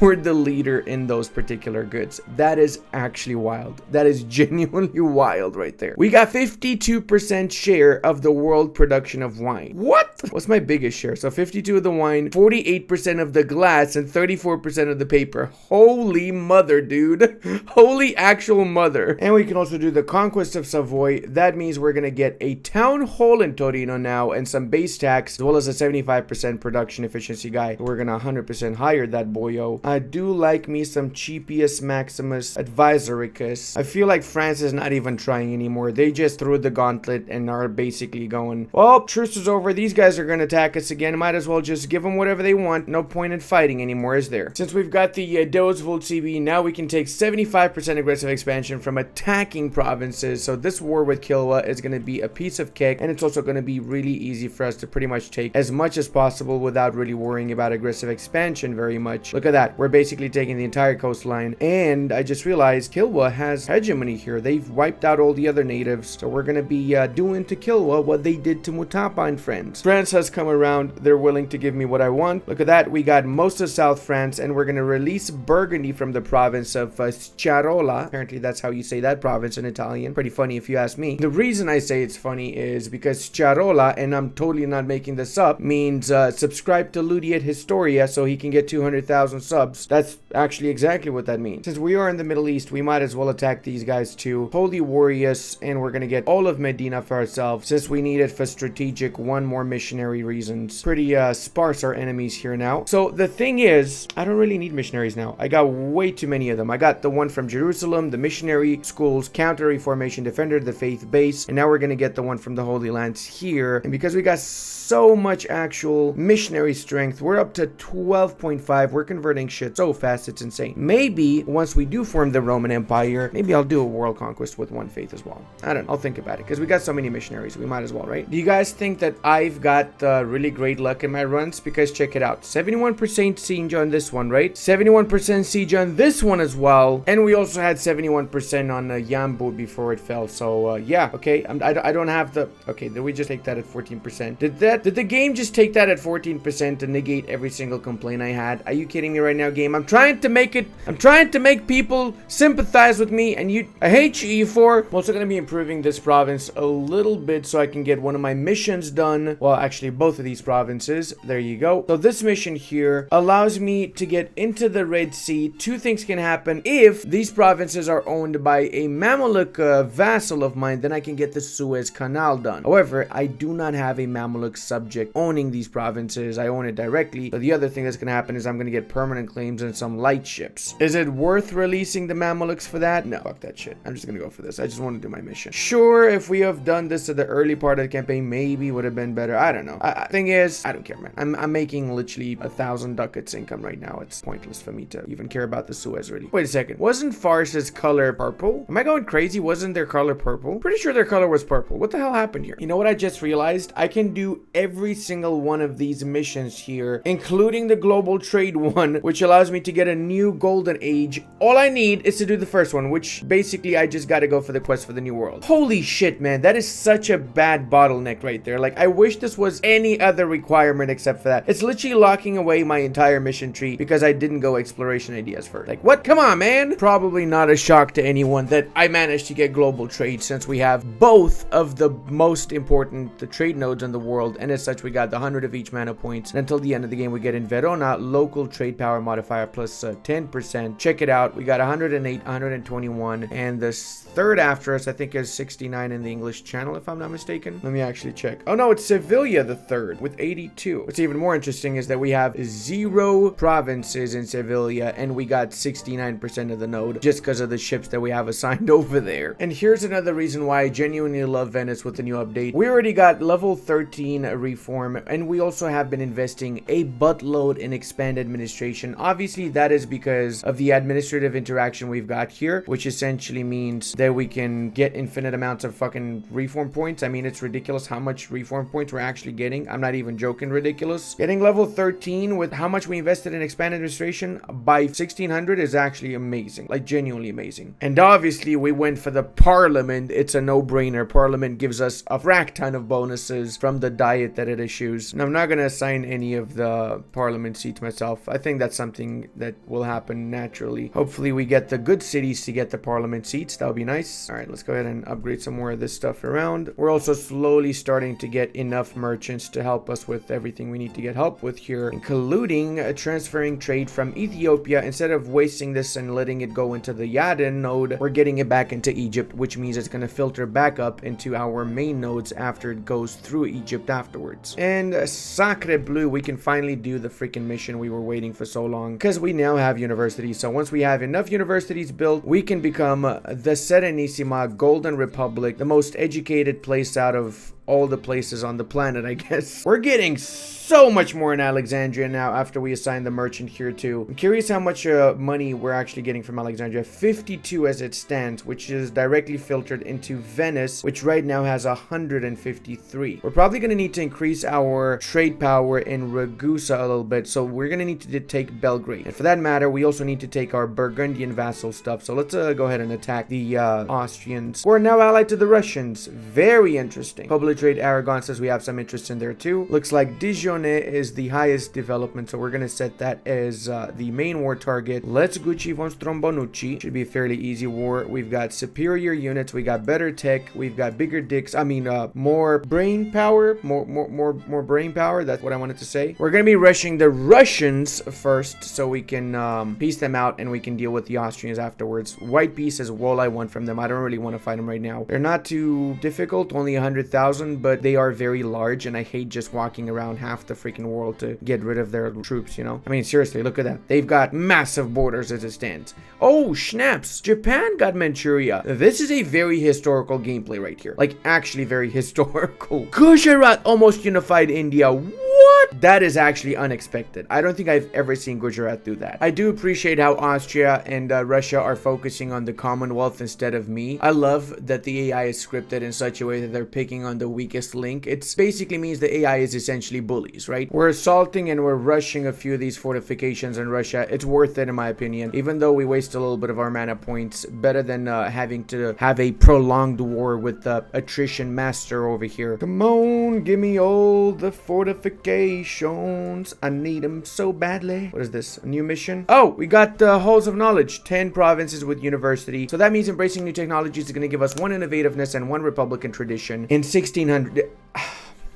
We're the leader in those particular goods. That is actually wild. That is genuinely wild right there. We got 52% share of the world production of wine. What? What's my biggest share? So 52 of the wine, 48% of the glass, and 34% of the paper. Holy mother, dude. Holy actual mother. And we can also do the Conquest of Savoy. That means we're going to get a town hall in Torino now and some base tax, as well as a 75% production efficiency guy. We're going to 100% hire that boyo. I do like me some Cheapius Maximus Advisoricus. I feel like France is not even trying anymore. They just threw the gauntlet and are basically going, well, truce is over. These guys are going to attack us again. Might as well just give them whatever they want. No point in fighting anymore, is there? Since we've got the Vods CB, now we can take 75% aggressive expansion from attacking provinces. So this war with Kilwa is going to be a piece of cake, and it's also going to be really easy for us to pretty much take as much as possible without really worrying about aggressive expansion very much. Look at that. We're basically taking the entire coastline, and I just realized Kilwa has hegemony here. They've wiped out all the other natives, so we're going to be doing to Kilwa what they did to Mutapa and friends. France has come around. They're willing to give me what I want. Look at that. We got most of South France, and we're going to release Burgundy from the province of Sciarola. Apparently that's how you say that province in Italian. Pretty funny if you ask me. The reason I say it's funny is because Sciarola, and I'm totally not making this up, means subscribe to Ludi at Historia so he can get 200,000 subs. That's actually exactly what that means. Since we are in the Middle East, we might as well attack these guys too. Holy Warriors, and we're gonna get all of Medina for ourselves since we need it for strategic one more missionary reasons. Pretty sparse our enemies here now. So the thing is, I don't really need missionaries now. I got way too many of them. I got the one from Jerusalem, the missionary schools, counter-reformation defender, the faith base, and now we're gonna get the one from the Holy Lands here. And because we got so much actual missionary strength, we're up to 12.5. We're converting shit so fast, it's insane. Maybe once we do form the Roman Empire, maybe I'll do a world conquest with one faith as well. I don't know. I'll think about it because we got so many missionaries. We might as well, right? Do you guys think that I've got really great luck in my runs? Because check it out. 71% siege on this one, right? 71% siege on this one as well. And we also had 71% on Yambu before it fell. So yeah, okay. I don't have the... Okay, did we just take that at 14%? Did the game just take that at 14% to negate every single complaint I had? Are you kidding me right now, game? I'm trying to make people sympathize with me, and I hate you, EU4. I'm also going to be improving this province a little bit so I can get one of my missions done. Well, actually, both of these provinces. There you go. So this mission here allows me to get into the Red Sea. Two things can happen. If these provinces are owned by a Mamluk vassal of mine, then I can get the Suez Canal done. However, I do not have a Mamluk subject owning these provinces. I own it directly. So the other thing that's going to happen is I'm going to get permanent claims and some light ships. Is it worth releasing the Mamluks for that? No, fuck that shit. I'm just going to go for this. I just want to do my mission. Sure, if we have done this at the early part of the campaign, maybe would have been better. I I don't know. Thing is, I don't care, man. I'm making literally 1,000 ducats income right now. It's pointless for me to even care about the Suez, really. Wait a second. Wasn't Fars's color purple? Am I going crazy? Wasn't their color purple? Pretty sure their color was purple. What the hell happened here? You know what I just realized? I can do every single one of these missions here, including the global trade one, which allows me to get a new golden age. All I need is to do the first one, which basically I just gotta go for the quest for the new world. Holy shit, man. That is such a bad bottleneck right there. Like, I wish this was any other requirement except for that. It's literally locking away my entire mission tree because I didn't go exploration ideas first. Like, what? Come on, man. Probably not a shock to anyone that I managed to get global trade, since we have both of the most important trade nodes in the world, and as such we got the 100 of each mana points, and until the end of the game we get in Verona local trade power modifier plus 10%. Check it out. We got 108, 121, and the third after us I think is 69 in the English channel, if I'm not mistaken. Let me actually check. Oh no, it's Sevilla the third with 82. What's even more interesting is that we have 0 provinces in Sevilla, and we got 69% of the node just because of the ships that we have assigned over there. And here's another reason why I genuinely love Venice with the new update. We already got level 13 reform, and we also have been investing a buttload in expand administration. Obviously that is because of the administrative interaction we've got here, which essentially means that we can get infinite amounts of fucking reform points. I mean, it's ridiculous how much reform points we're actually getting. I'm not even joking, ridiculous. Getting level 13 with how much we invested in expand administration by 1600 is actually amazing, like genuinely amazing. And obviously we went for the parliament. It's a no-brainer. Parliament gives us a frack ton of bonuses from the diet that it issues. And I'm not gonna assign any of the parliament seats myself. I think that's something that will happen naturally. Hopefully we get the good cities to get the parliament seats. That would be nice. All right, let's go ahead and upgrade some more of this stuff around. We're also slowly starting to get enough merchants to help us with everything we need to get help with here, including transferring trade from Ethiopia. Instead of wasting this and letting it go into the Yaden node, we're getting it back into Egypt, which means it's going to filter back up into our main nodes after it goes through Egypt afterwards. And Sacre Bleu, we can finally do the freaking mission we were waiting for so long, because we now have universities. So once we have enough universities built, we can become the Serenissima Golden Republic, the most educated place out of all the places on the planet, I guess. We're getting so much more in Alexandria now after we assign the merchant here too. I'm curious how much money we're actually getting from Alexandria. 52 as it stands, which is directly filtered into Venice, which right now has 153. We're probably going to need to increase our trade power in Ragusa a little bit, so we're going to need to take Belgrade. And for that matter, we also need to take our Burgundian vassal stuff. So let's go ahead and attack the Austrians, who are now allied to the Russians. Very interesting. Public trade Aragon says we have some interest in there too. Looks like Dijon is the highest development, so we're going to set that as the main war target. Let's Gucci von Strombonucci. Should be a fairly easy war. We've got superior units, we got better tech, we've got bigger dicks. I mean, more brain power, more brain power. That's what I wanted to say. We're going to be rushing the Russians first, so we can piece them out and we can deal with the Austrians afterwards. White peace is all I want from them. I don't really want to fight them right now. They're not too difficult, only 100,000, but they are very large, and I hate just walking around half the freaking world to get rid of their troops, you know? I mean, seriously, look at that. They've got massive borders as it stands. Oh, snaps. Japan got Manchuria. This is a very historical gameplay right here. Like, actually very historical. Gujarat almost unified India. What? That is actually unexpected. I don't think I've ever seen Gujarat do that. I do appreciate how Austria and Russia are focusing on the Commonwealth instead of me. I love that the AI is scripted in such a way that they're picking on the weakest link. It basically means the AI is essentially bullies, right? We're assaulting and we're rushing a few of these fortifications in Russia. It's worth it in my opinion, even though we waste a little bit of our mana points. Better than having to have a prolonged war with the attrition master over here. Come on, give me all the fortifications. I need them so badly. What is this? A new mission? Oh, we got halls of knowledge. 10 provinces with university. So that means embracing new technologies is going to give us 1 innovativeness and 1 republican tradition. In 1600...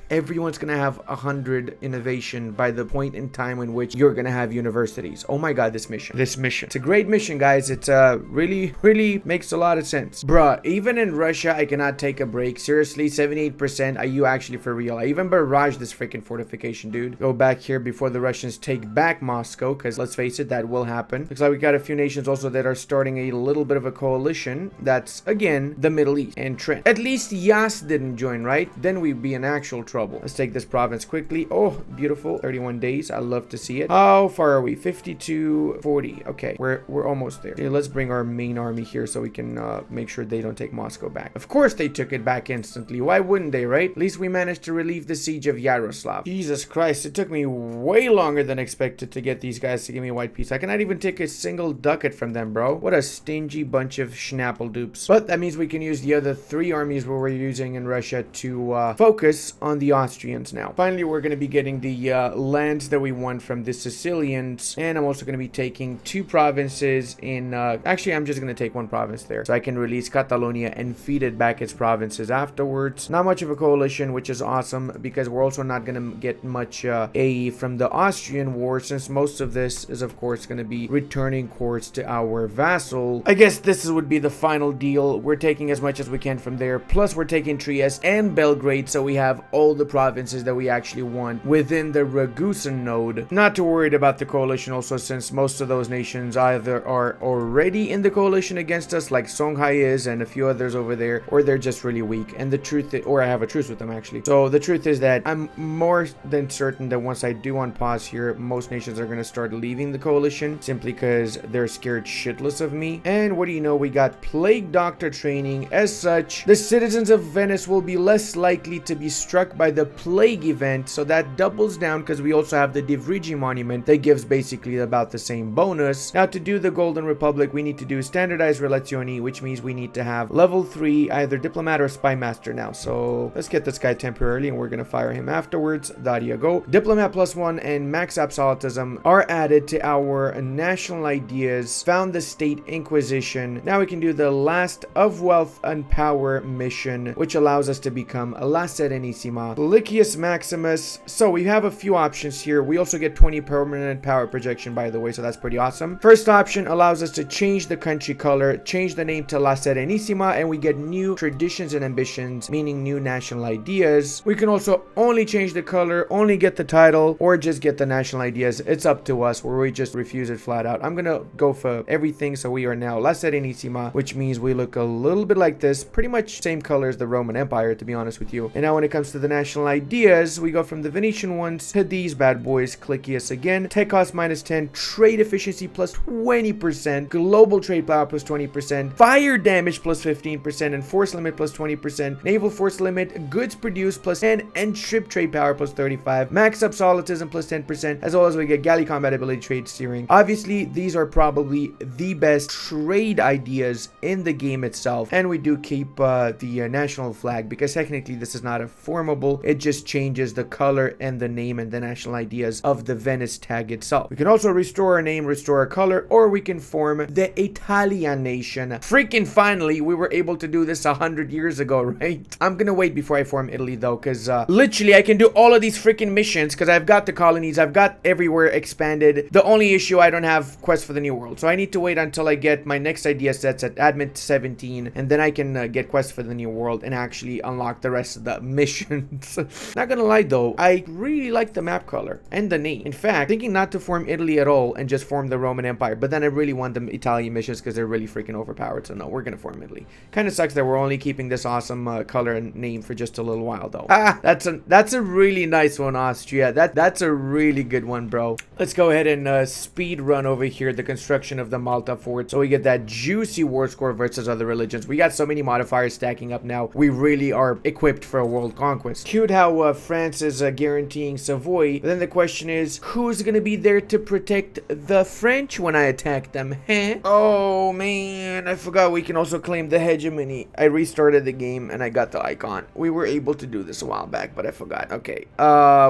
Everyone's gonna have 100 innovation by the point in time in which you're gonna have universities. Oh my god, this mission. It's a great mission, guys. It's really makes a lot of sense. Bruh, even in Russia, I cannot take a break. Seriously, 78%. Are you actually for real? I even barrage this freaking fortification, dude. Go back here before the Russians take back Moscow, because let's face it, that will happen. Looks like we got a few nations also that are starting a little bit of a coalition. That's, again, the Middle East and Trent. At least Yas didn't join, right? Then we'd be in actual trouble. trouble. Let's take this province quickly. Oh, beautiful. 31 days. I love to see it. How far are we? 52, 40. Okay, we're almost there. Okay, let's bring our main army here so we can make sure they don't take Moscow back. Of course they took it back instantly. Why wouldn't they, right? At least we managed to relieve the siege of Yaroslav. Jesus Christ, it took me way longer than expected to get these guys to give me white peace. I cannot even take a single ducat from them, bro. What a stingy bunch of schnappledupes. But that means we can use the other 3 armies we were using in Russia to focus on the Austrians now. Finally, we're going to be getting the lands that we won from the Sicilians, and I'm also going to be taking 2 provinces in actually I'm just going to take 1 province there so I can release Catalonia and feed it back its provinces afterwards. Not much of a coalition, which is awesome because we're also not going to get much aid from the Austrian war, since most of this is of course going to be returning courts to our vassal. I guess this would be the final deal. We're taking as much as we can from there, plus we're taking Trieste and Belgrade, so we have all the provinces that we actually want within the Ragusan node. Not too worried about the coalition also, since most of those nations either are already in the coalition against us, like Songhai is and a few others over there, or they're just really weak. And the truth is, or I have a truce with them actually. So the truth is that I'm more than certain that once I do unpause here, most nations are going to start leaving the coalition simply because they're scared shitless of me. And what do you know, we got plague doctor training. As such, the citizens of Venice will be less likely to be struck by the plague event, so that doubles down because we also have the Divrigi monument that gives basically about the same bonus. Now, to do the Golden Republic, we need to do standardized relazioni, which means we need to have level 3 either diplomat or spy master now. So let's get this guy temporarily and we're going to fire him afterwards. There you go. Diplomat +1 and max absolutism are added to our national ideas. Found the state inquisition. Now we can do the last of wealth and power mission, which allows us to become La Serenissima. Lycius Maximus. So we have a few options here. We also get 20 permanent power projection, by the way, so that's pretty awesome. First option allows us to change the country color, change the name to La Serenissima, and we get new traditions and ambitions, meaning new national ideas. We can also only change the color, only get the title, or just get the national ideas. It's up to us, or we just refuse it flat out. I'm gonna go for everything, so we are now La Serenissima, which means we look a little bit like this, pretty much same color as the Roman Empire, to be honest with you. And now when it comes to the national ideas, we go from the Venetian ones to these bad boys. Clicius again, tech cost -10, trade efficiency +20%, global trade power +20%, fire damage +15%, and force limit +20%, naval force limit, goods produced +10, and ship trade power +35, max absolutism +10%, as well as we get galley combat ability, trade steering. Obviously, these are probably the best trade ideas in the game itself, and we do keep the national flag because technically this is not a formable, it just changes the color and the name and the national ideas of the Venice tag itself. We can also restore our name, restore our color, or we can form the Italian nation. Freaking finally, we were able to do this 100 years ago, right? I'm gonna wait before I form Italy though, because literally I can do all of these freaking missions because I've got the colonies, I've got everywhere expanded. The only issue, I don't have Quest for the New World, so I need to wait until I get my next idea sets at admin 17, and then I can get Quest for the New World and actually unlock the rest of the missions. Not gonna lie though, I really like the map color and the name. In fact, thinking not to form Italy at all and just form the Roman Empire, but then I really want the Italian missions because they're really freaking overpowered, so no, we're gonna form Italy. Kind of sucks that we're only keeping this awesome color and name for just a little while though. That's a really nice one, Austria. That's a really good one, bro. Let's go ahead and speed run over here the construction of the Malta fort so we get that juicy war score versus other religions. We got so many modifiers stacking up now. We really are equipped for a world conquest. Cute how France is guaranteeing Savoy, but then the question is, who's gonna be there to protect the French when I attack them, huh? Oh man, I forgot we can also claim the hegemony. I restarted the game and I got the icon. We were able to do this a while back, but I forgot. Okay,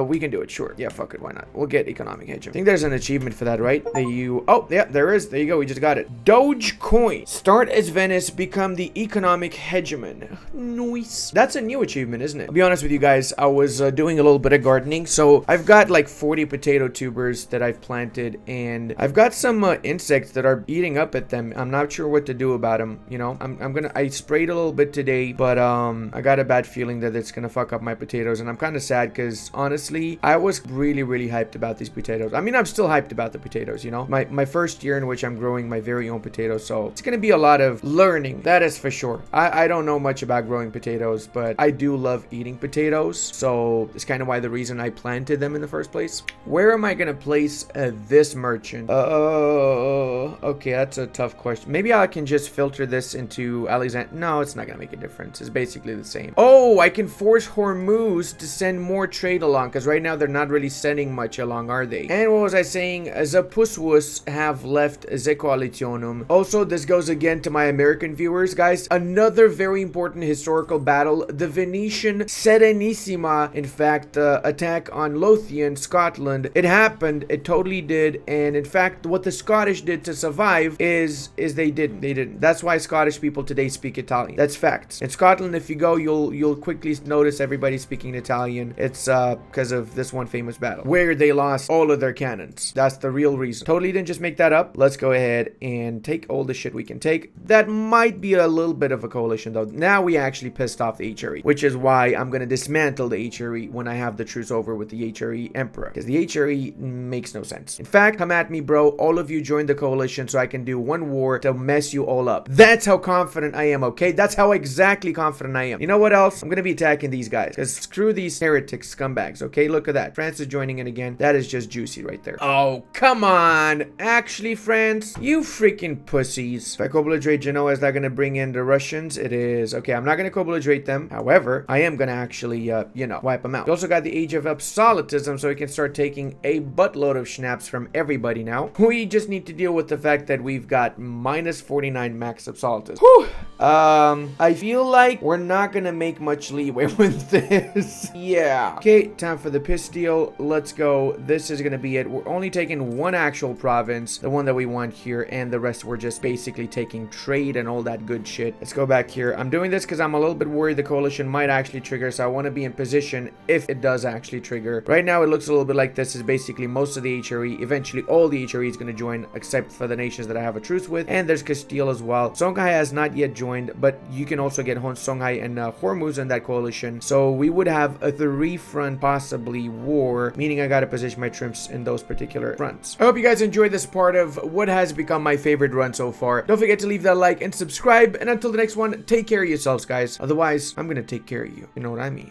we can do it, sure. Yeah, fuck it, why not? We'll get economic hegemony. I think there's an achievement for that, right? Oh, yeah, there is. There you go, we just got it. Doge coin. Start as Venice, become the economic hegemon. Nice. That's a new achievement, isn't it? I'll be honest with you guys, I was doing a little bit of gardening, so I've got like 40 potato tubers that I've planted, and I've got some insects that are eating up at them. I'm not sure what to do about them, you know? I sprayed a little bit today, but I got a bad feeling that it's gonna fuck up my potatoes, and I'm kind of sad because honestly, I was really hyped about these potatoes. I mean, I'm still hyped about the potatoes, you know? My first year in which I'm growing my very own potatoes, so it's gonna be a lot of learning, that is for sure. I don't know much about growing potatoes, but I do love eating potatoes. goes. So it's kind of why the reason I planted them in the first place. Where am I gonna place this merchant? Okay, that's a tough question. Maybe I can just filter this into Alexander. No, it's not gonna make a difference. It's basically the same. Oh, I can force Hormuz to send more trade along, because right now they're not really sending much along, are they? And what was I saying? Zapuswus have left the Coalitionum. Also, this goes again to my American viewers, guys. Another very important historical battle, the Venetian Serenissima, in fact, attack on Lothian, Scotland. It happened. It totally did. And in fact, what the Scottish did to survive is they didn't. That's why Scottish people today speak Italian. That's facts. In Scotland, if you go, you'll quickly notice everybody speaking Italian. It's because of this one famous battle where they lost all of their cannons. That's the real reason. Totally didn't just make that up. Let's go ahead and take all the shit we can take. That might be a little bit of a coalition though. Now we actually pissed off the HRE, which is why I'm going to dismantle the HRE when I have the truce over with the HRE Emperor, because the HRE makes no sense. In fact, come at me, bro. All of you join the coalition so I can do one war to mess you all up. That's how confident I am, okay? That's how exactly confident I am. You know what else? I'm going to be attacking these guys, because screw these heretic scumbags, okay? Look at that. France is joining in again. That is just juicy right there. Oh, come on. Actually, France, you freaking pussies. If I co-belligerate Genoa, is that going to bring in the Russians? It is. Okay, I'm not going to co-belligerate them. However, I am going to actually, wipe them out. We also got the Age of Absolutism, so we can start taking a buttload of schnapps from everybody now. We just need to deal with the fact that we've got minus 49 max absolutism. Whew. I feel like we're not going to make much leeway with this. Yeah. Okay, time for the piss deal. Let's go. This is going to be it. We're only taking one actual province, the one that we want here, and the rest we're just basically taking trade and all that good shit. Let's go back here. I'm doing this because I'm a little bit worried the coalition might actually trigger, so I want to be in position if it does actually trigger. Right now, it looks a little bit like this is basically most of the HRE. Eventually, all the HRE is going to join, except for the nations that I have a truce with, and there's Castile as well. Songhai has not yet joined, but you can also get Songhai and Hormuz in that coalition, so we would have a 3-front possibly war, meaning I got to position my troops in those particular fronts. I hope you guys enjoyed this part of what has become my favorite run so far. Don't forget to leave that like and subscribe, and until the next one, take care of yourselves, guys. Otherwise, I'm gonna take care of you. You know what I mean?